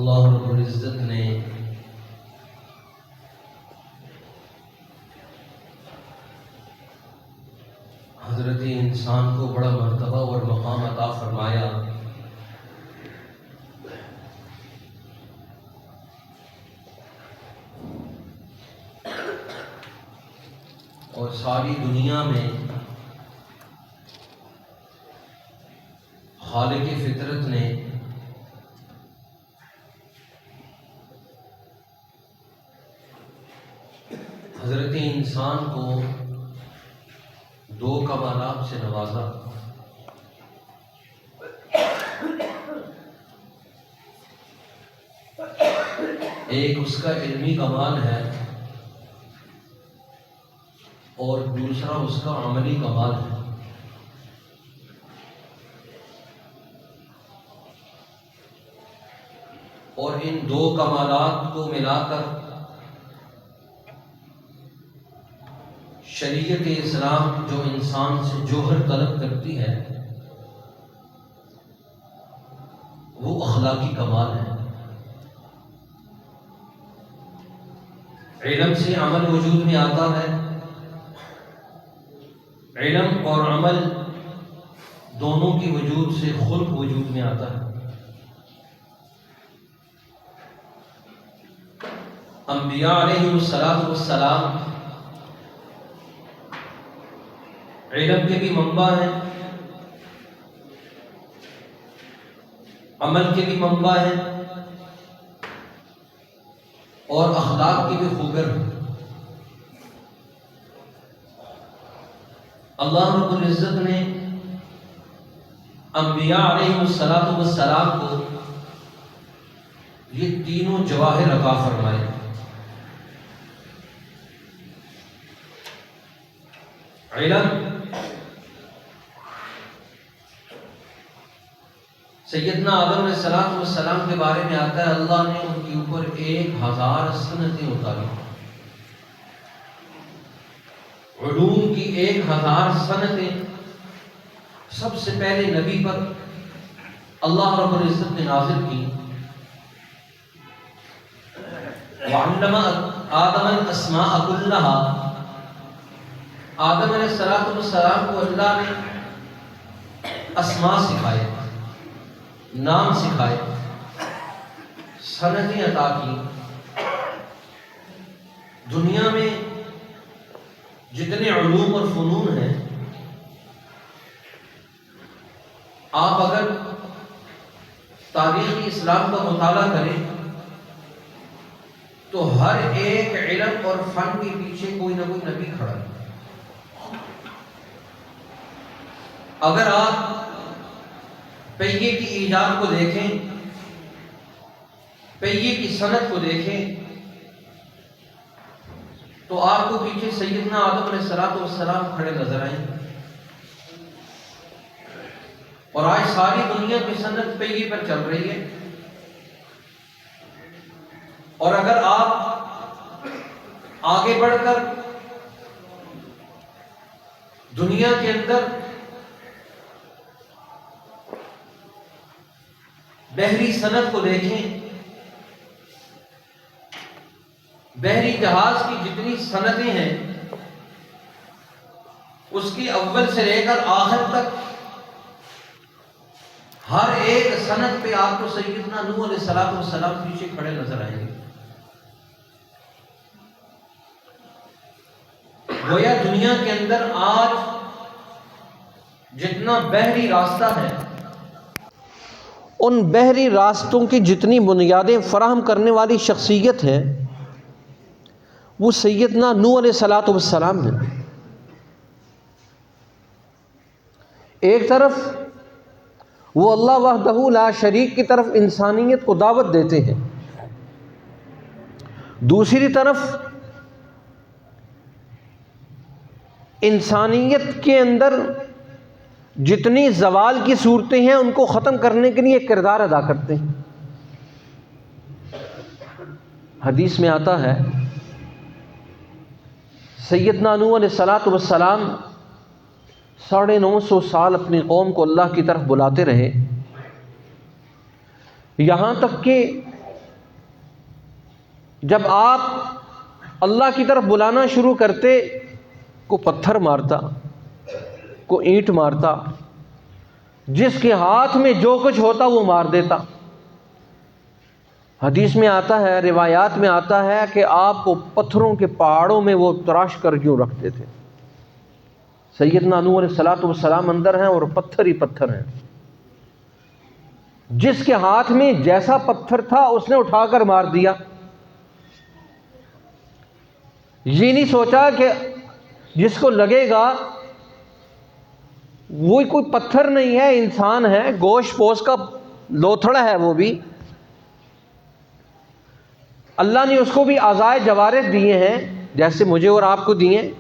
اللہ رب العزت نے حضرت انسان کو بڑا مرتبہ اور مقام عطا فرمایا، اور ساری دنیا میں خالق فطرت نے حضرت انسان کو دو کمالات سے نوازا۔ ایک اس کا علمی کمال ہے اور دوسرا اس کا عملی کمال ہے۔ اور ان دو کمالات کو ملا کر شریعت اسلام جو انسان سے جوہر طلب کرتی ہے وہ اخلاقی کمال ہے۔ علم سے عمل وجود میں آتا ہے، علم اور عمل دونوں کی وجود سے خلق وجود میں آتا ہے۔ انبیاء علیہ السلام علم کے بھی منبع ہیں، عمل کے بھی منبع ہیں اور اخلاق کے بھی خوگر ہیں۔ اللہ رب العزت نے انبیاء علیہ السلام کو یہ تینوں جواہر عطا فرمائے۔ علم سیدنا آدم علیہ السلام کے بارے میں آتا ہے، اللہ نے ان کے اوپر 1000 سنتیں اتاری، علوم کی 1000 سنتیں سب سے پہلے نبی پر اللہ رب العزت نے نازل کی۔ وعلم آدم الاسماء كلها، آدم علیہ السلام کو اللہ نے اسماء سکھائے، نام سکھائے، سنتیں عطا کی۔ دنیا میں جتنے علوم اور فنون ہیں، آپ اگر تاریخ اسلام کا مطالعہ کریں تو ہر ایک علم اور فن کے پیچھے کوئی نہ کوئی نبی کھڑا ہے۔ اگر آپ پہیے کی ایجاد کو دیکھیں، پہیے کی صنعت کو دیکھیں، تو آپ کو پیچھے سیدنا آدم علیہ السلام کھڑے نظر آئیں۔ اور آج ساری دنیا کی صنعت پہیے پر چل رہی ہے۔ اور اگر آپ آگے بڑھ کر دنیا کے اندر بحری صنعت کو دیکھیں، بحری جہاز کی جتنی صنعتیں ہیں اس کی اول سے لے کر آخر تک ہر ایک صنعت پہ آپ کو سیدنا نوح علیہ السلام پیچھے کھڑے نظر آئیں گے۔ گویا دنیا کے اندر آج جتنا بحری راستہ ہے، ان بحری راستوں کی جتنی بنیادیں فراہم کرنے والی شخصیت ہے وہ سیدنا نوح علیہ السلام ہے۔ ایک طرف وہ اللہ وحدہ لا شریک کی طرف انسانیت کو دعوت دیتے ہیں، دوسری طرف انسانیت کے اندر جتنی زوال کی صورتیں ہیں ان کو ختم کرنے کے لیے ایک کردار ادا کرتے ہیں۔ حدیث میں آتا ہے سیدنا نوح علیہ السلام 950 سال اپنی قوم کو اللہ کی طرف بلاتے رہے، یہاں تک کہ جب آپ اللہ کی طرف بلانا شروع کرتے، کو پتھر مارتا، کو اینٹ مارتا، جس کے ہاتھ میں جو کچھ ہوتا وہ مار دیتا۔ حدیث میں آتا ہے، روایات میں آتا ہے کہ آپ کو پتھروں کے پہاڑوں میں وہ تراش کر کیوں رکھتے تھے۔ سیدنا نوح علیہ السلام اندر ہیں اور پتھر ہی پتھر ہیں، جس کے ہاتھ میں جیسا پتھر تھا اس نے اٹھا کر مار دیا۔ یہ نہیں سوچا کہ جس کو لگے گا وہ کوئی پتھر نہیں ہے، انسان ہے، گوشت پوش کا لوتھڑا ہے وہ بھی۔ اللہ نے اس کو بھی اعضائے جوارح دیے ہیں جیسے مجھے اور آپ کو دیے،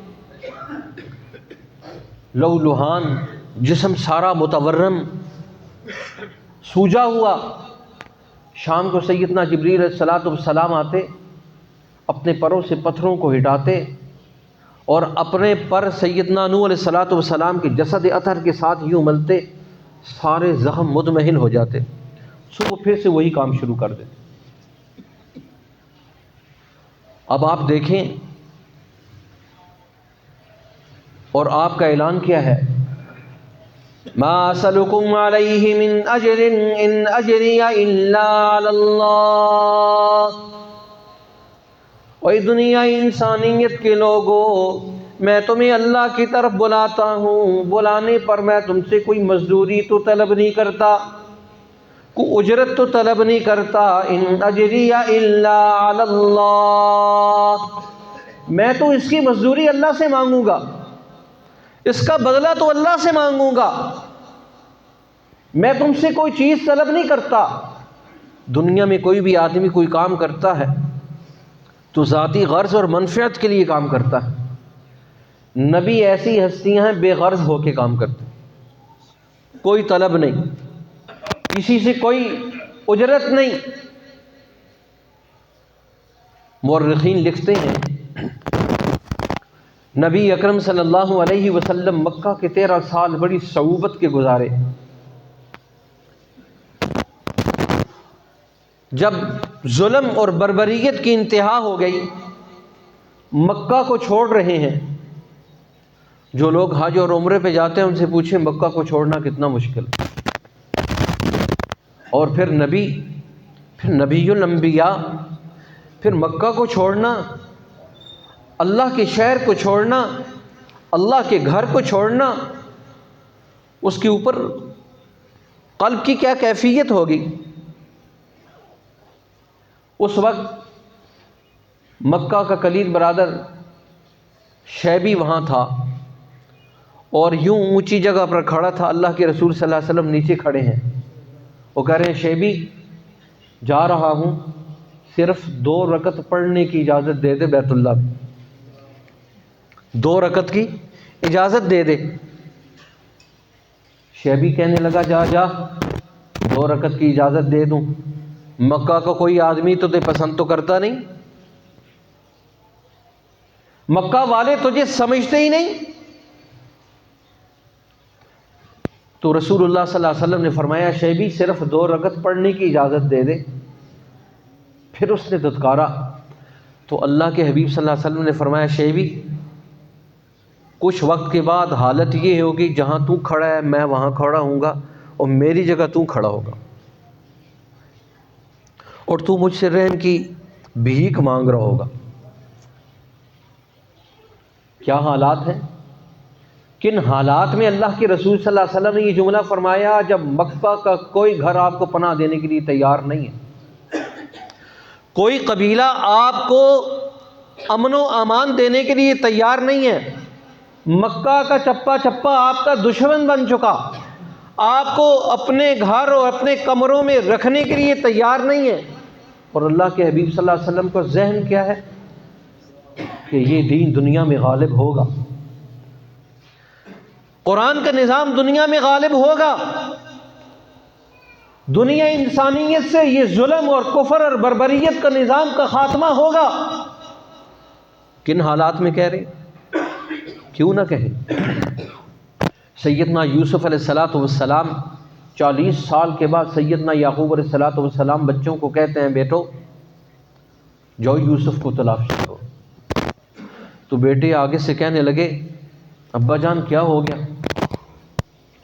لو لوہان، جسم سارا متورم سوجا ہوا۔ شام کو سیدنا جبریل علیہ السلام آتے، اپنے پروں سے پتھروں کو ہٹاتے اور اپنے پر سیدنا نوح علیہ السلام کے جسد اطہر کے ساتھ یوں ملتے، سارے زخم مطمئن ہو جاتے، صبح پھر سے وہی کام شروع کر دیتے۔ اب آپ دیکھیں، اور آپ کا اعلان کیا ہے؟ ما اسألکم علیہ من اجر ان اجری الا علی اللہ۔ اے دنیا انسانیت کے لوگوں، میں تمہیں اللہ کی طرف بلاتا ہوں، بلانے پر میں تم سے کوئی مزدوری تو طلب نہیں کرتا، کوئی اجرت تو طلب نہیں کرتا۔ ان اجری الا علی اللہ، میں تو اس کی مزدوری اللہ سے مانگوں گا، اس کا بدلہ تو اللہ سے مانگوں گا، میں تم سے کوئی چیز طلب نہیں کرتا۔ دنیا میں کوئی بھی آدمی کوئی کام کرتا ہے تو ذاتی غرض اور منفعت کے لیے کام کرتا ہے۔ نبی ایسی ہستیاں ہیں بے غرض ہو کے کام کرتے، کوئی طلب نہیں، کسی سے کوئی اجرت نہیں۔ مورخین لکھتے ہیں، نبی اکرم صلی اللہ علیہ وسلم مکہ کے 13 سال بڑی صعوبت کے گزارے۔ جب ظلم اور بربریت کی انتہا ہو گئی، مکہ کو چھوڑ رہے ہیں۔ جو لوگ حج اور عمرے پہ جاتے ہیں ان سے پوچھیں مکہ کو چھوڑنا کتنا مشکل۔ اور پھر نبی الانبیاء، پھر مکہ کو چھوڑنا، اللہ کے شہر کو چھوڑنا، اللہ کے گھر کو چھوڑنا، اس کے اوپر قلب کی کیا کیفیت ہوگی۔ اس وقت مکہ کا کلید برادر شیبی وہاں تھا اور یوں اونچی جگہ پر کھڑا تھا، اللہ کے رسول صلی اللہ علیہ وسلم نیچے کھڑے ہیں، وہ کہہ رہے ہیں شیبی جا رہا ہوں، صرف 2 رکعت پڑھنے کی اجازت دے دے، بیت اللہ میں 2 رکعت کی اجازت دے دے۔ شیبی کہنے لگا جا 2 رکعت کی اجازت دے دوں، مکہ کا کوئی آدمی تجھے پسند تو کرتا نہیں، مکہ والے تجھے سمجھتے ہی نہیں۔ تو رسول اللہ صلی اللہ علیہ وسلم نے فرمایا شیبی صرف 2 رکعت پڑھنے کی اجازت دے دے۔ پھر اس نے دھتکارا تو اللہ کے حبیب صلی اللہ علیہ وسلم نے فرمایا شیبی کچھ وقت کے بعد حالت یہ ہوگی جہاں تو کھڑا ہے میں وہاں کھڑا ہوں گا اور میری جگہ تو کھڑا ہوگا اور تو مجھ سے رحم کی بھیک مانگ رہا ہوگا۔ کیا حالات ہیں، کن حالات میں اللہ کے رسول صلی اللہ علیہ وسلم نے یہ جملہ فرمایا، جب مکہ کا کوئی گھر آپ کو پناہ دینے کے لیے تیار نہیں ہے، کوئی قبیلہ آپ کو امن و امان دینے کے لیے تیار نہیں ہے، مکہ کا چپا چپا آپ کا دشمن بن چکا، آپ کو اپنے گھر اور اپنے کمروں میں رکھنے کے لیے تیار نہیں ہے، اور اللہ کے حبیب صلی اللہ علیہ وسلم کا ذہن کیا ہے کہ یہ دین دنیا میں غالب ہوگا، قرآن کا نظام دنیا میں غالب ہوگا، دنیا انسانیت سے یہ ظلم اور کفر اور بربریت کا نظام کا خاتمہ ہوگا۔ کن حالات میں کہہ رہے، کیوں نہ کہیں۔ سیدنا یوسف علیہ السلام 40 سال کے بعد سیدنا یعقوب علیہ السلام بچوں کو کہتے ہیں بیٹو جاؤ یوسف کو تلاش کرو۔ تو بیٹے آگے سے کہنے لگے ابا جان کیا ہو گیا؟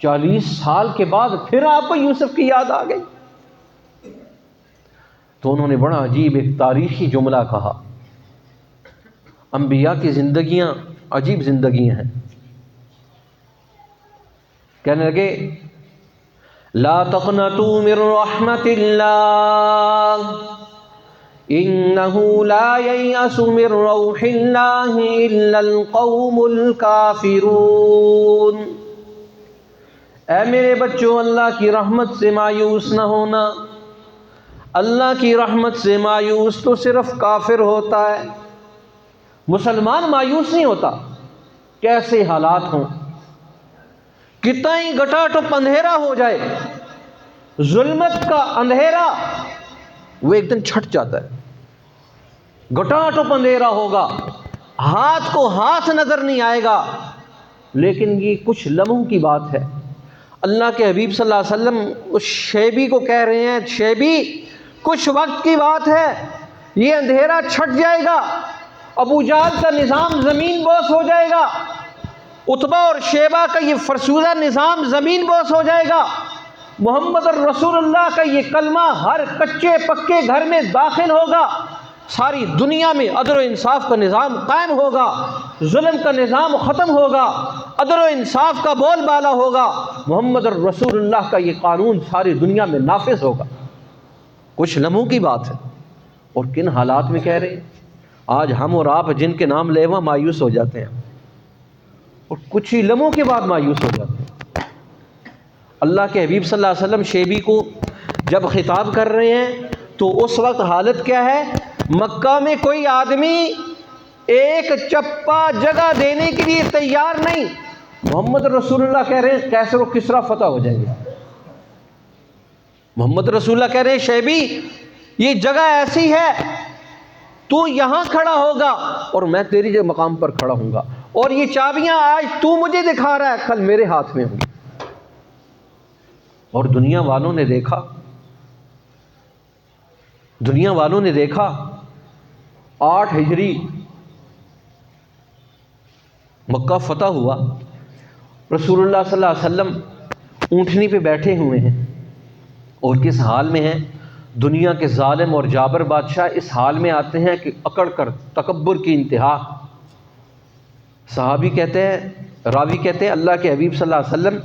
40 سال کے بعد پھر آپ کو یوسف کی یاد آ گئی؟ تو انہوں نے بڑا عجیب ایک تاریخی جملہ کہا۔ انبیاء کی زندگیاں عجیب زندگیاں ہیں۔ کہنے لگے لا تقنطوا من رحمت اللہ انہ لا ییأس من روح اللہ الا القوم الکافرون۔ اے میرے بچوں، اللہ کی رحمت سے مایوس نہ ہونا۔ اللہ کی رحمت سے مایوس تو صرف کافر ہوتا ہے، مسلمان مایوس نہیں ہوتا، کیسے حالات ہوں، کتنا ہی گٹاٹپ اندھیرا ہو جائے، ظلمت کا اندھیرا وہ ایک دن چھٹ جاتا ہے۔ گٹاٹپ اندھیرا ہوگا، ہاتھ کو ہاتھ نظر نہیں آئے گا، لیکن یہ کچھ لمحوں کی بات ہے۔ اللہ کے حبیب صلی اللہ علیہ وسلم اس شیبی کو کہہ رہے ہیں شیبی کچھ وقت کی بات ہے، یہ اندھیرا چھٹ جائے گا، ابو جہل کا نظام زمین بوس ہو جائے گا، عتبہ اور شیبہ کا یہ فرسودہ نظام زمین بوس ہو جائے گا، محمد الرسول اللہ کا یہ کلمہ ہر کچے پکے گھر میں داخل ہوگا، ساری دنیا میں عدل و انصاف کا نظام قائم ہوگا، ظلم کا نظام ختم ہوگا، عدل و انصاف کا بول بالا ہوگا، محمد الرسول اللہ کا یہ قانون ساری دنیا میں نافذ ہوگا۔ کچھ لمحوں کی بات ہے، اور کن حالات میں کہہ رہے ہیں۔ آج ہم اور آپ جن کے نام لے وہاں مایوس ہو جاتے ہیں، اور کچھ ہی لمحوں کے بعد مایوس ہو جاتے ہیں۔ اللہ کے حبیب صلی اللہ علیہ وسلم شیبی کو جب خطاب کر رہے ہیں تو اس وقت حالت کیا ہے؟ مکہ میں کوئی آدمی ایک چپا جگہ دینے کے لیے تیار نہیں۔ محمد رسول اللہ کہہ رہے ہیں کیسر و کسریٰ فتح ہو جائیں گے۔ محمد رسول اللہ کہہ رہے ہیں شیبی یہ جگہ ایسی ہے، تو یہاں کھڑا ہوگا اور میں تیری مقام پر کھڑا ہوں گا، اور یہ چابیاں آج تو مجھے دکھا رہا ہے کل میرے ہاتھ میں ہوں گی۔ اور دنیا والوں نے دیکھا 8 ہجری مکہ فتح ہوا، رسول اللہ صلی اللہ علیہ وسلم اونٹنی پہ بیٹھے ہوئے ہیں، اور کس حال میں ہیں؟ دنیا کے ظالم اور جابر بادشاہ اس حال میں آتے ہیں کہ اکڑ کر تکبر کی انتہا۔ صحابی کہتے ہیں، راوی کہتے ہیں اللہ کے حبیب صلی اللہ علیہ وسلم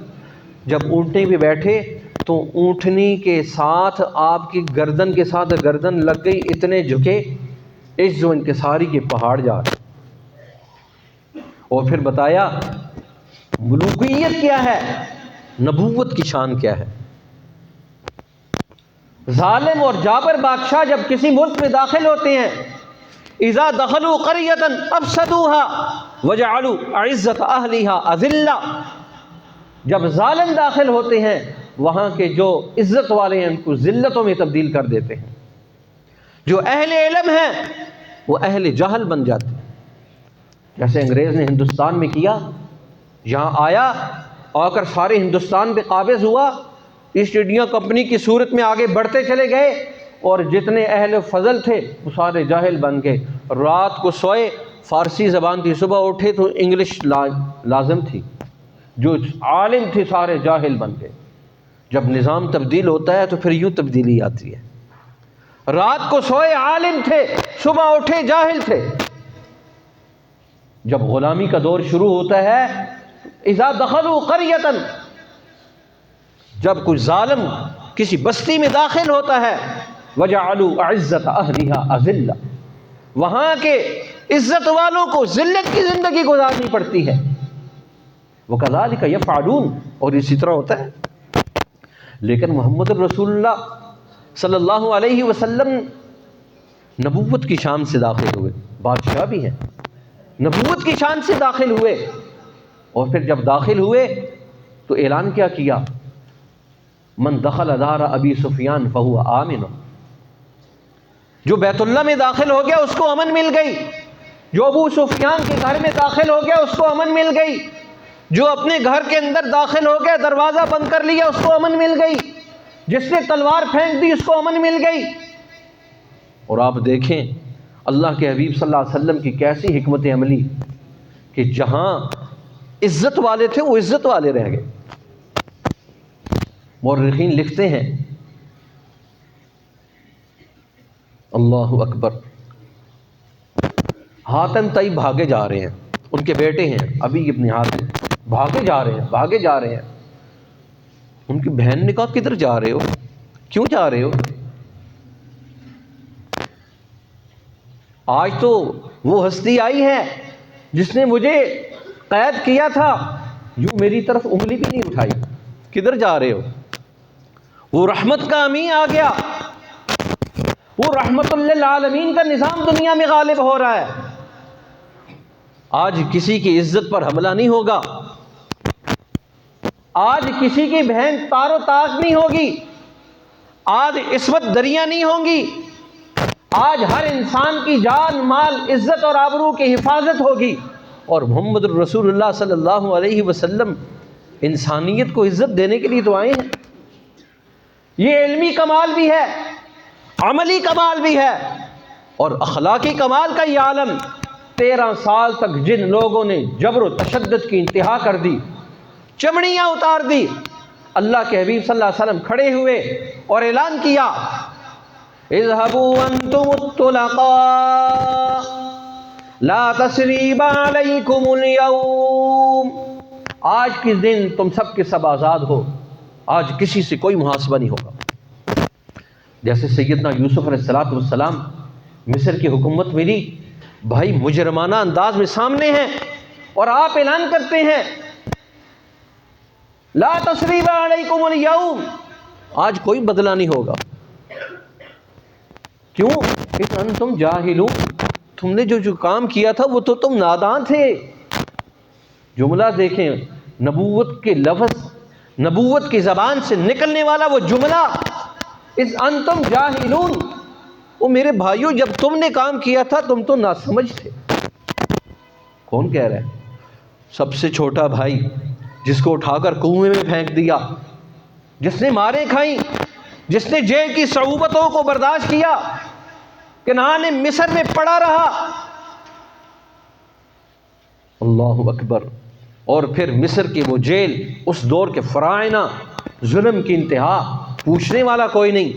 جب اونٹنی پہ بیٹھے تو اونٹنی کے ساتھ آپ کی گردن کے ساتھ گردن لگ گئی، اتنے جھکے عجز و انکساری کے پہاڑ جا رہے۔ اور پھر بتایا ملوکیت کیا ہے، نبوت کی شان کیا ہے۔ ظالم اور جابر بادشاہ جب کسی ملک میں داخل ہوتے ہیں، اذا دخلوا قریۃ افسدوها وجعلوا اعزۃ اہلها اذلہ، جب ظالم داخل ہوتے ہیں وہاں کے جو عزت والے ہیں ان کو ذلتوں میں تبدیل کر دیتے ہیں، جو اہل علم ہیں وہ اہل جہل بن جاتے ہیں۔ جیسے انگریز نے ہندوستان میں کیا، یہاں آیا آ کر سارے ہندوستان پہ قابض ہوا، ایسٹ انڈیا کمپنی کی صورت میں آگے بڑھتے چلے گئے، اور جتنے اہل فضل تھے وہ سارے جاہل بن گئے۔ رات کو سوئے فارسی زبان تھی، صبح اٹھے تو انگلش لازم تھی، جو عالم تھے سارے جاہل بن گئے۔ جب نظام تبدیل ہوتا ہے تو پھر یوں تبدیلی آتی ہے۔ رات کو سوئے عالم تھے، صبح اٹھے جاہل تھے۔ جب غلامی کا دور شروع ہوتا ہے، اذا دخلوا قریۃ، جب کوئی ظالم کسی بستی میں داخل ہوتا ہے، وجعلوا اعزۃ اہلها اذلہ، وہاں کے عزت والوں کو ذلت کی زندگی گزارنی پڑتی ہے۔ وکذالک یفعلون، اور اسی طرح ہوتا ہے۔ لیکن محمد الرسول اللہ صلی اللہ علیہ وسلم نبوت کی شان سے داخل ہوئے، بادشاہ بھی ہیں، نبوت کی شان سے داخل ہوئے، اور پھر جب داخل ہوئے تو اعلان کیا کیا؟ من دخل دار ابی سفیان فہو آمن، جو بیت اللہ میں داخل ہو گیا اس کو امن مل گئی، جو ابو سفیان کے گھر میں داخل ہو گیا اس کو امن مل گئی، جو اپنے گھر کے اندر داخل ہو گیا دروازہ بند کر لیا اس کو امن مل گئی، جس نے تلوار پھینک دی اس کو امن مل گئی۔ اور آپ دیکھیں اللہ کے حبیب صلی اللہ علیہ وسلم کی کیسی حکمت عملی کہ جہاں عزت والے تھے وہ عزت والے رہ گئے۔ مورخین لکھتے ہیں اللہ اکبر، حاتم طئی بھاگے جا رہے ہیں، ان کے بیٹے ہیں ابی ابن حاتم، بھاگے جا رہے ہیں۔ ان کی بہن نے کہا کدھر جا رہے ہو، کیوں جا رہے ہو؟ آج تو وہ ہستی آئی ہے جس نے مجھے قید کیا تھا، یوں میری طرف انگلی بھی نہیں اٹھائی، کدھر جا رہے ہو؟ وہ رحمت کا امین آ گیا، وہ رحمت للعالمین کا نظام دنیا میں غالب ہو رہا ہے۔ آج کسی کی عزت پر حملہ نہیں ہوگا، آج کسی کی بہن تار و تاج نہیں ہوگی، آج عصمت دریاں نہیں ہوں گی، آج ہر انسان کی جان مال عزت اور آبرو کی حفاظت ہوگی۔ اور محمد رسول اللہ صلی اللہ علیہ وسلم انسانیت کو عزت دینے کے لیے تو آئے ہیں۔ یہ علمی کمال بھی ہے، عملی کمال بھی ہے، اور اخلاقی کمال کا یہ عالم 13 سال تک جن لوگوں نے جبر و تشدد کی انتہا کر دی، چمڑیاں اتار دی، اللہ کے حبیب صلی اللہ علیہ وسلم کھڑے ہوئے اور اعلان کیا اذهبوا انتم الطلقاء لا تثریب علیکم اليوم، آج کے دن تم سب کے سب آزاد ہو، آج کسی سے کوئی محاسبہ نہیں ہوگا۔ جیسے سیدنا یوسف علیہ السلام مصر کی حکومت ملی، بھائی مجرمانہ انداز میں سامنے ہیں، اور آپ اعلان کرتے ہیں لا تثریب علیکم اليوم، آج کوئی بدلہ نہیں ہوگا۔ کیوں؟ کہ انتم جاہلون، تم نے جو کام کیا تھا وہ تو تم نادان تھے۔ جملہ دیکھیں، نبوت کے لفظ، نبوت کی زبان سے نکلنے والا وہ جملہ اس انتم جاہلون، وہ میرے بھائیوں جب تم نے کام کیا تھا تم تو ناسمجھ تھے۔ کون کہہ رہا ہے؟ سب سے چھوٹا بھائی جس کو اٹھا کر کنویں میں پھینک دیا، جس نے ماریں کھائیں، جس نے جیل کی صعوبتوں کو برداشت کیا، کنعان مصر میں پڑا رہا، اللہ اکبر، اور پھر مصر کی وہ جیل، اس دور کے فرائض، ظلم کی انتہا، پوچھنے والا کوئی نہیں۔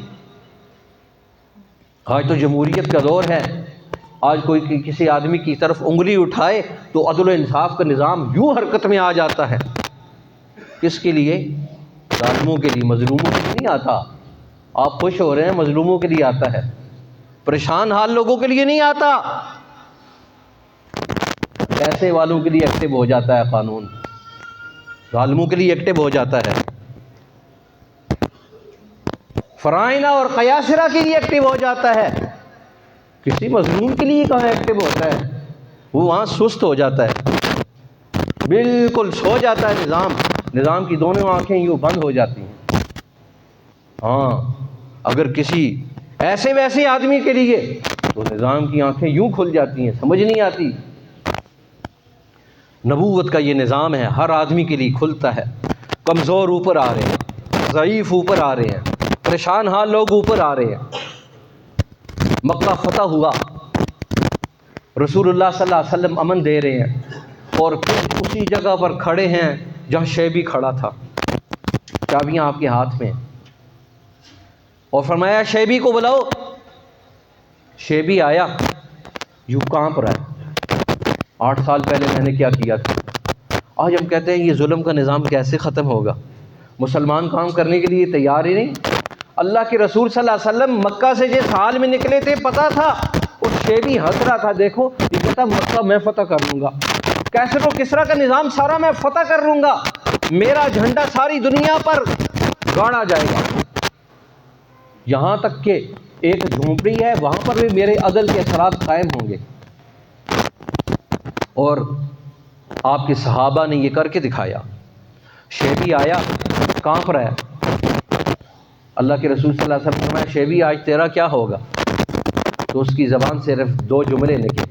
آج تو جمہوریت کا دور ہے، آج کوئی کسی آدمی کی طرف انگلی اٹھائے تو عدل و انصاف کا نظام یوں حرکت میں آ جاتا ہے۔ کس کے لیے؟ ظالموں کے لیے، مظلوموں کے لیے نہیں آتا۔ آپ خوش ہو رہے ہیں، مظلوموں کے لیے آتا ہے، پریشان حال لوگوں کے لیے نہیں آتا۔ پیسے والوں کے لیے ایکٹیو ہو جاتا ہے قانون، ظالموں کے لیے ایکٹیو ہو جاتا ہے، فرائض اور قیاصرہ کے لیے ایکٹیو ہو جاتا ہے، کسی مظلوم کے لیے کہاں ایکٹیو ہوتا ہے؟ وہ وہاں سست ہو جاتا ہے، بالکل سو جاتا ہے نظام کی دونوں آنکھیں یوں بند ہو جاتی ہیں۔ ہاں اگر کسی ایسے ویسے آدمی کے لیے تو نظام کی آنکھیں یوں کھل جاتی ہیں، سمجھ نہیں آتی۔ نبوت کا یہ نظام ہے، ہر آدمی کے لیے کھلتا ہے۔ کمزور اوپر آ رہے ہیں، ضعیف اوپر آ رہے ہیں، پریشان حال لوگ اوپر آ رہے ہیں۔ مکہ فتح ہوا، رسول اللہ صلی اللہ علیہ وسلم امن دے رہے ہیں، اور پھر اسی جگہ پر کھڑے ہیں جہاں شیبی کھڑا تھا، چابیاں آپ کے ہاتھ میں، اور فرمایا شیبی کو بلاؤ۔ شیبی آیا، یوں کانپ رہا ہے، 8 سال پہلے میں نے کیا کیا تھا۔ آج ہم کہتے ہیں یہ ظلم کا نظام کیسے ختم ہوگا؟ مسلمان کام کرنے کے لیے تیار ہی نہیں۔ اللہ کے رسول صلی اللہ علیہ وسلم مکہ سے جس حال میں نکلے تھے پتہ تھا، اس شیبی ہنس رہا تھا، دیکھو یہ کہتا مکہ میں فتح کر لوں گا، کیسر و کسرا کا نظام سارا میں فتح کر لوں گا، میرا جھنڈا ساری دنیا پر گاڑا جائے گا، یہاں تک کہ ایک جھونپڑی ہے وہاں پر بھی میرے عدل کے اثرات قائم ہوں گے۔ اور آپ کے صحابہ نے یہ کر کے دکھایا۔ شیبی آیا، کانپ رہا ہے، اللہ کے رسول صلی اللہ علیہ وسلم نے فرمایا شیبی آج تیرا کیا ہوگا؟ تو اس کی زبان سے صرف 2 جملے نکلے،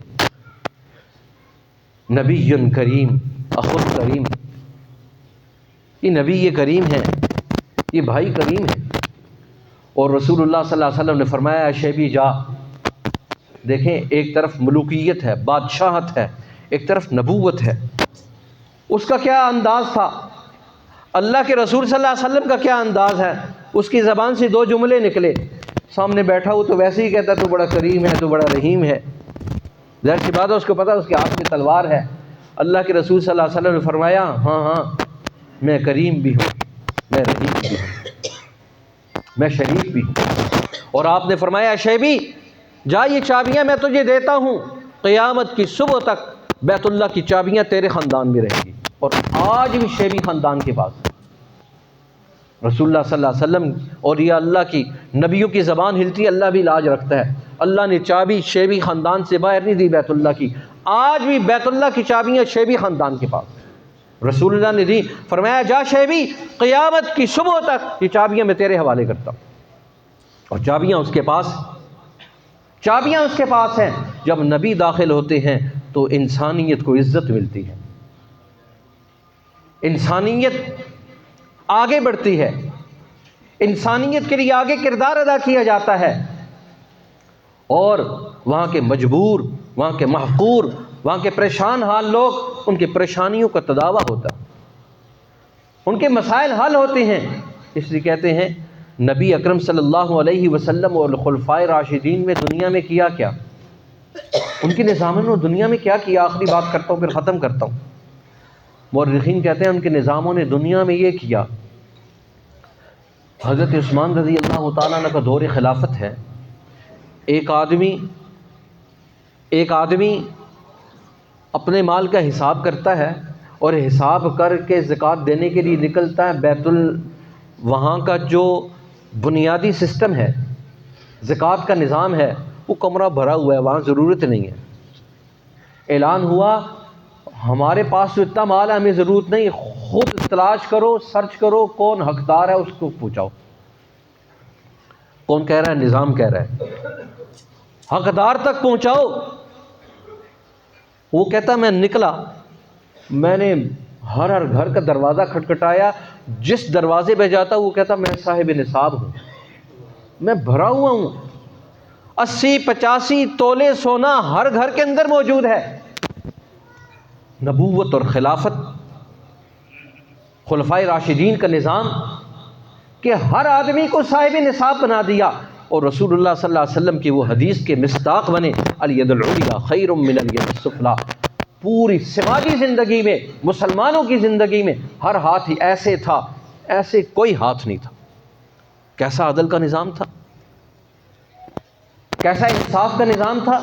نبی کریم اخو کریم، یہ نبی یہ کریم ہے، یہ بھائی کریم ہے۔ اور رسول اللہ صلی اللہ علیہ وسلم نے فرمایا شیبی جا، دیکھیں ایک طرف ملوکیت ہے، بادشاہت ہے، ایک طرف نبوت ہے. اس کا کیا انداز تھا، اللہ کے رسول صلی اللہ علیہ وسلم کا کیا انداز ہے. اس کی زبان سے 2 جملے نکلے، سامنے بیٹھا ہو تو ویسے ہی کہتا تو بڑا کریم ہے، تو بڑا رحیم ہے. ظاہر سی بات ہے اس کو پتا اس کے ہاتھ میں تلوار ہے. اللہ کے رسول صلی اللہ علیہ وسلم نے فرمایا ہاں میں کریم بھی ہوں، میں رحیم بھی ہوں، میں شریف بھی ہوں. اور آپ نے فرمایا شیبی جا، یہ چابیاں میں تجھے دیتا ہوں، قیامت کی صبح تک بیت اللہ کی چابیاں تیرے خاندان میں رہیں گی. اور آج بھی شیبی خاندان کے پاس رسول اللہ صلی اللہ علیہ وسلم اور یہ اللہ کی نبیوں کی زبان ہلتی، اللہ بھی لاج رکھتا ہے. اللہ نے چابی شیبی خاندان سے باہر نہیں دی بیت اللہ کی، آج بھی بیت اللہ کی چابیاں شیبی خاندان کے پاس رسول اللہ نے دی. فرمایا جا شیبی، قیامت کی صبح تک یہ چابیاں میں تیرے حوالے کرتا ہوں. اور چابیاں اس کے پاس، چابیاں اس کے پاس ہیں. جب نبی داخل ہوتے ہیں تو انسانیت کو عزت ملتی ہے، انسانیت آگے بڑھتی ہے، انسانیت کے لیے آگے کردار ادا کیا جاتا ہے. اور وہاں کے مجبور، وہاں کے محقور، وہاں کے پریشان حال لوگ، ان کی پریشانیوں کا تداوع ہوتا ہے، ان کے مسائل حل ہوتے ہیں. اس لیے کہتے ہیں نبی اکرم صلی اللہ علیہ وسلم اور خلفائے راشدین میں دنیا میں کیا کیا، ان کے نظاموں نے دنیا میں کیا کیا. آخری بات کرتا ہوں پھر ختم کرتا ہوں. مورخین کہتے ہیں ان کے نظاموں نے دنیا میں یہ کیا. حضرت عثمان رضی اللہ تعالیٰ عنہ کا دور خلافت ہے. ایک آدمی اپنے مال کا حساب کرتا ہے اور حساب کر کے زکوٰۃ دینے کے لیے نکلتا ہے. وہاں کا جو بنیادی سسٹم ہے، زکوٰۃ کا نظام ہے، وہ کمرہ بھرا ہوا ہے، وہاں ضرورت نہیں ہے. اعلان ہوا ہمارے پاس تو اتنا مال ہے، ہمیں ضرورت نہیں، خود تلاش کرو، سرچ کرو، کون حقدار ہے اس کو پوچھاؤ. کون کہہ رہا ہے؟ نظام کہہ رہا ہے حقدار تک پہنچاؤ. وہ کہتا میں نکلا، میں نے ہر گھر کا دروازہ کھٹکھٹایا، جس دروازے پہ جاتا وہ کہتا میں صاحب نصاب ہوں، میں بھرا ہوا ہوں، 80-85 تولے سونا ہر گھر کے اندر موجود ہے. نبوت اور خلافت، خلفائے راشدین کا نظام کہ ہر آدمی کو صاحب نصاب بنا دیا. اور رسول اللہ صلی اللہ علیہ وسلم کی وہ حدیث کے مصداق بنے، الید العلیٰ خیر من الید السفلیٰ. پوری سماجی زندگی میں، مسلمانوں کی زندگی میں ہر ہاتھ ہی ایسے تھا، ایسے کوئی ہاتھ نہیں تھا. کیسا عدل کا نظام تھا، کیسا انصاف کا نظام تھا،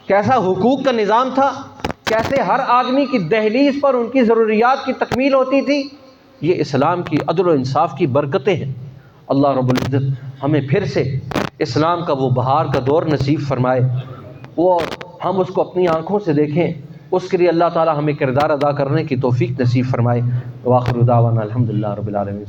کیسا حقوق کا نظام تھا، کیسے ہر آدمی کی دہلیز پر ان کی ضروریات کی تکمیل ہوتی تھی. یہ اسلام کی عدل و انصاف کی برکتیں ہیں. اللہ رب العزت ہمیں پھر سے اسلام کا وہ بہار کا دور نصیب فرمائے، وہ ہم اس کو اپنی آنکھوں سے دیکھیں. اس کے لیے اللہ تعالی ہمیں کردار ادا کرنے کی توفیق نصیب فرمائے. وآخر دعوانا الحمدللہ رب العالمین.